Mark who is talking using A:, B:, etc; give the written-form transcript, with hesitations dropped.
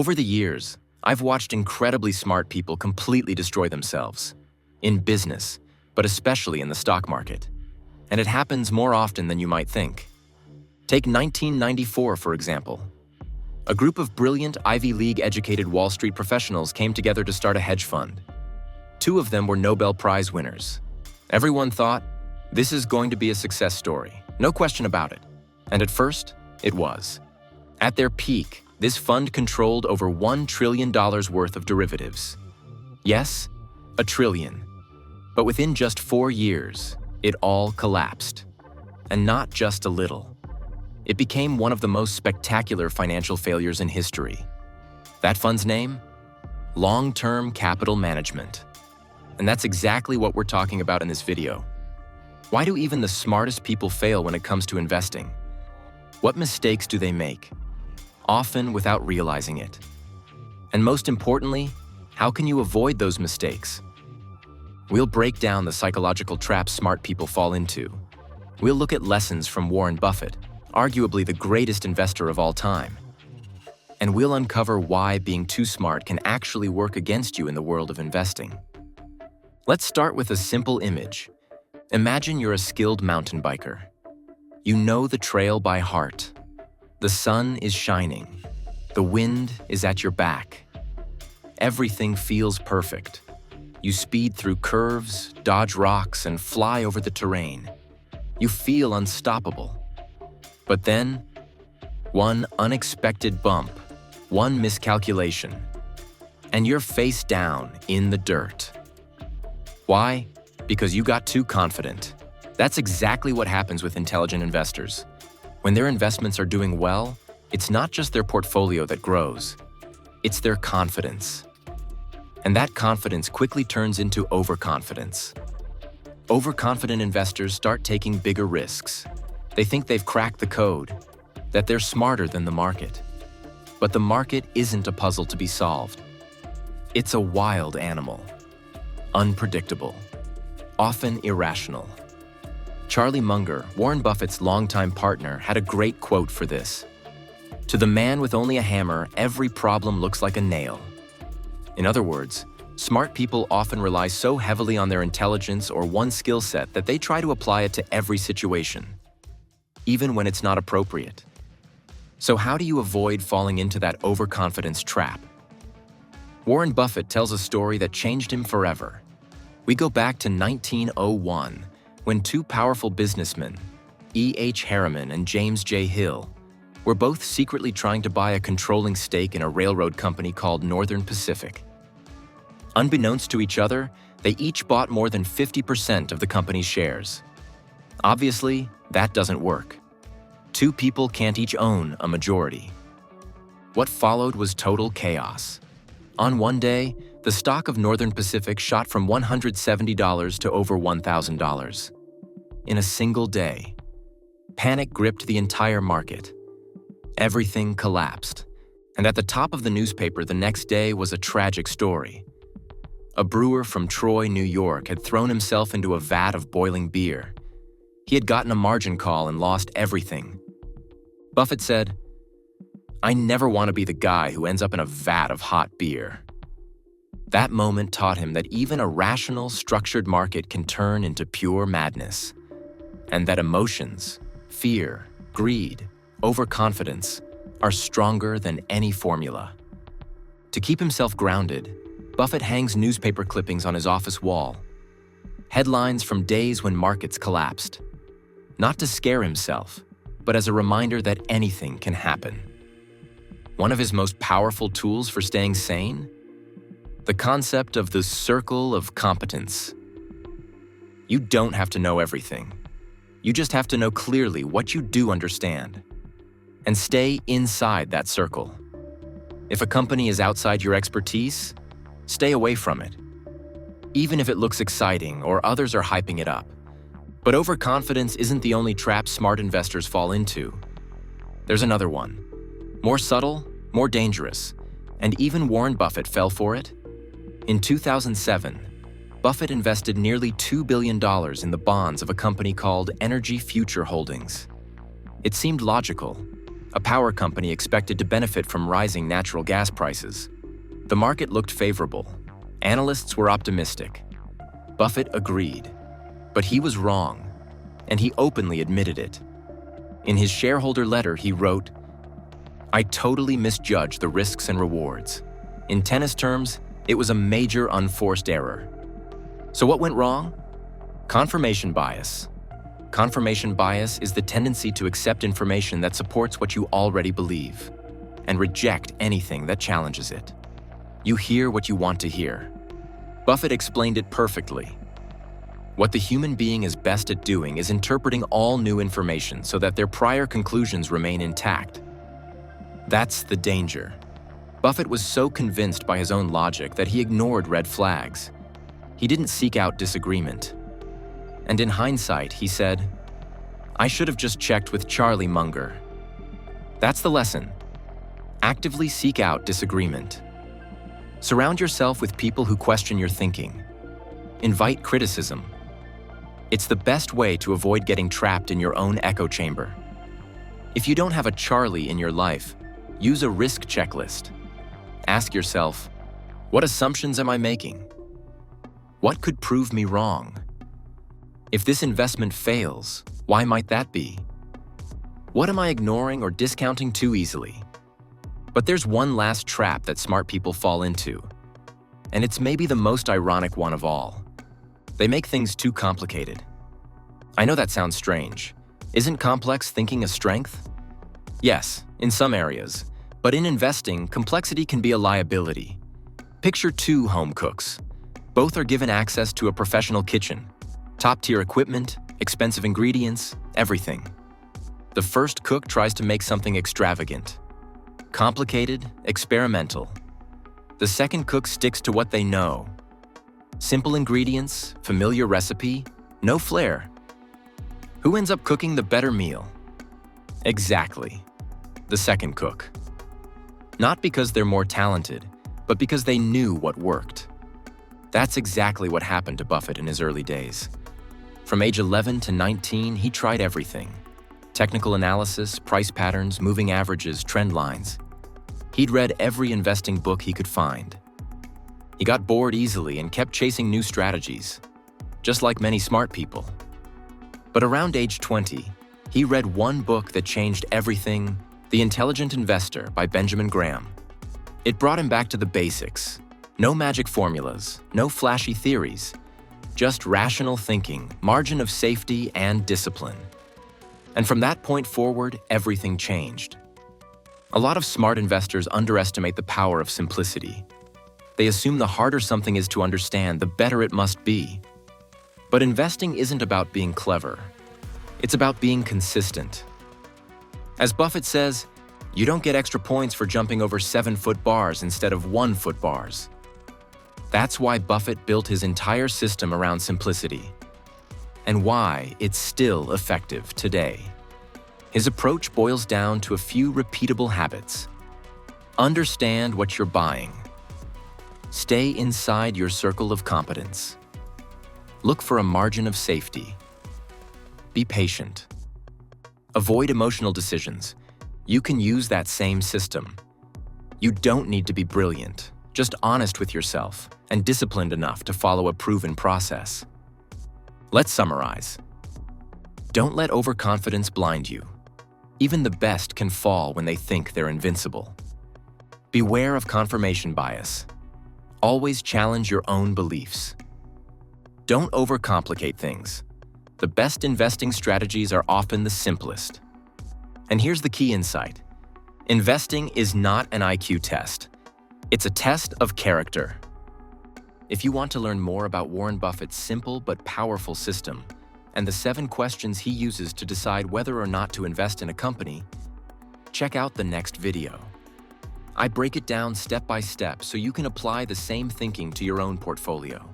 A: Over the years, I've watched incredibly smart people completely destroy themselves. In business, but especially in the stock market. And it happens more often than you might think. Take 1994, for example. A group of brilliant Ivy League-educated Wall Street professionals came together to start a hedge fund. Two of them were Nobel Prize winners. Everyone thought, this is going to be a success story, no question about it. And at first, it was. At their peak, this fund controlled over $1 trillion worth of derivatives. Yes, $1 trillion. But within just 4 years, it all collapsed. And not just a little. It became one of the most spectacular financial failures in history. That fund's name? Long-term capital management. And that's exactly what we're talking about in this video. Why do even the smartest people fail when it comes to investing? What mistakes do they make? Often without realizing it. And most importantly, how can you avoid those mistakes? We'll break down the psychological traps smart people fall into. We'll look at lessons from Warren Buffett, arguably the greatest investor of all time. And we'll uncover why being too smart can actually work against you in the world of investing. Let's start with a simple image. Imagine you're a skilled mountain biker. You know the trail by heart. The sun is shining. The wind is at your back. Everything feels perfect. You speed through curves, dodge rocks, and fly over the terrain. You feel unstoppable. But then, one unexpected bump, one miscalculation, and you're face down in the dirt. Why? Because you got too confident. That's exactly what happens with intelligent investors. When their investments are doing well, it's not just their portfolio that grows. It's their confidence. And that confidence quickly turns into overconfidence. Overconfident investors start taking bigger risks. They think they've cracked the code, that they're smarter than the market. But the market isn't a puzzle to be solved. It's a wild animal. Unpredictable. Often irrational. Charlie Munger, Warren Buffett's longtime partner, had a great quote for this. To the man with only a hammer, every problem looks like a nail. In other words, smart people often rely so heavily on their intelligence or one skill set that they try to apply it to every situation, even when it's not appropriate. So how do you avoid falling into that overconfidence trap? Warren Buffett tells a story that changed him forever. We go back to 1901, when two powerful businessmen, E. H. Harriman and James J. Hill, were both secretly trying to buy a controlling stake in a railroad company called Northern Pacific. Unbeknownst to each other, they each bought more than 50% of the company's shares. Obviously, that doesn't work. Two people can't each own a majority. What followed was total chaos. On one day, the stock of Northern Pacific shot from $170 to over $1,000. In a single day, panic gripped the entire market. Everything collapsed. And at the top of the newspaper the next day was a tragic story. A brewer from Troy, New York, had thrown himself into a vat of boiling beer. He had gotten a margin call and lost everything. Buffett said, "I never want to be the guy who ends up in a vat of hot beer." That moment taught him that even a rational, structured market can turn into pure madness, and that emotions, fear, greed, overconfidence, are stronger than any formula. To keep himself grounded, Buffett hangs newspaper clippings on his office wall. Headlines from days when markets collapsed. Not to scare himself, but as a reminder that anything can happen. One of his most powerful tools for staying sane? The concept of the circle of competence. You don't have to know everything. You just have to know clearly what you do understand. And stay inside that circle. If a company is outside your expertise, stay away from it. Even if it looks exciting or others are hyping it up. But overconfidence isn't the only trap smart investors fall into. There's another one. More subtle, more dangerous, and even Warren Buffett fell for it. In 2007, Buffett invested nearly $2 billion in the bonds of a company called Energy Future Holdings. It seemed logical. a power company expected to benefit from rising natural gas prices. The market looked favorable. Analysts were optimistic. Buffett agreed. But he was wrong, and he openly admitted it. In his shareholder letter, he wrote, "I totally misjudged the risks and rewards. In tennis terms, it was a major unforced error." So what went wrong? Confirmation bias. Confirmation bias is the tendency to accept information that supports what you already believe and reject anything that challenges it. You hear what you want to hear. Buffett explained it perfectly. What the human being is best at doing is interpreting all new information so that their prior conclusions remain intact. That's the danger. Buffett was so convinced by his own logic that he ignored red flags. He didn't seek out disagreement. And in hindsight, he said, "I should have just checked with Charlie Munger." That's the lesson. Actively seek out disagreement. Surround yourself with people who question your thinking. Invite criticism. It's the best way to avoid getting trapped in your own echo chamber. If you don't have a Charlie in your life, use a risk checklist. Ask yourself, what assumptions am I making? What could prove me wrong? If this investment fails, why might that be? What am I ignoring or discounting too easily? But there's one last trap that smart people fall into, and it's maybe the most ironic one of all. They make things too complicated. I know that sounds strange. Isn't complex thinking a strength? Yes, in some areas. But in investing, complexity can be a liability. Picture two home cooks. Both are given access to a professional kitchen. Top-tier equipment, expensive ingredients, everything. The first cook tries to make something extravagant. Complicated, experimental. The second cook sticks to what they know. Simple ingredients, familiar recipe, no flair. Who ends up cooking the better meal? Exactly, the second cook. Not because they're more talented, but because they knew what worked. That's exactly what happened to Buffett in his early days. From age 11 to 19, he tried everything. Technical analysis, price patterns, moving averages, trend lines. He'd read every investing book he could find. He got bored easily and kept chasing new strategies, just like many smart people. But around age 20, he read one book that changed everything, The Intelligent Investor by Benjamin Graham. It brought him back to the basics. No magic formulas, no flashy theories, just rational thinking, margin of safety, and discipline. And from that point forward, everything changed. A lot of smart investors underestimate the power of simplicity. They assume the harder something is to understand, the better it must be. But investing isn't about being clever. It's about being consistent. As Buffett says, you don't get extra points for jumping over 7-foot bars instead of 1-foot bars. That's why Buffett built his entire system around simplicity, and why it's still effective today. His approach boils down to a few repeatable habits. Understand what you're buying. Stay inside your circle of competence. Look for a margin of safety. Be patient. Avoid emotional decisions. You can use that same system. You don't need to be brilliant, just honest with yourself and disciplined enough to follow a proven process. Let's summarize. Don't let overconfidence blind you. Even the best can fall when they think they're invincible. Beware of confirmation bias. Always challenge your own beliefs. Don't overcomplicate things. The best investing strategies are often the simplest. And here's the key insight. Investing is not an IQ test. It's a test of character. If you want to learn more about Warren Buffett's simple but powerful system and the 7 questions he uses to decide whether or not to invest in a company, check out the next video. I break it down step by step so you can apply the same thinking to your own portfolio.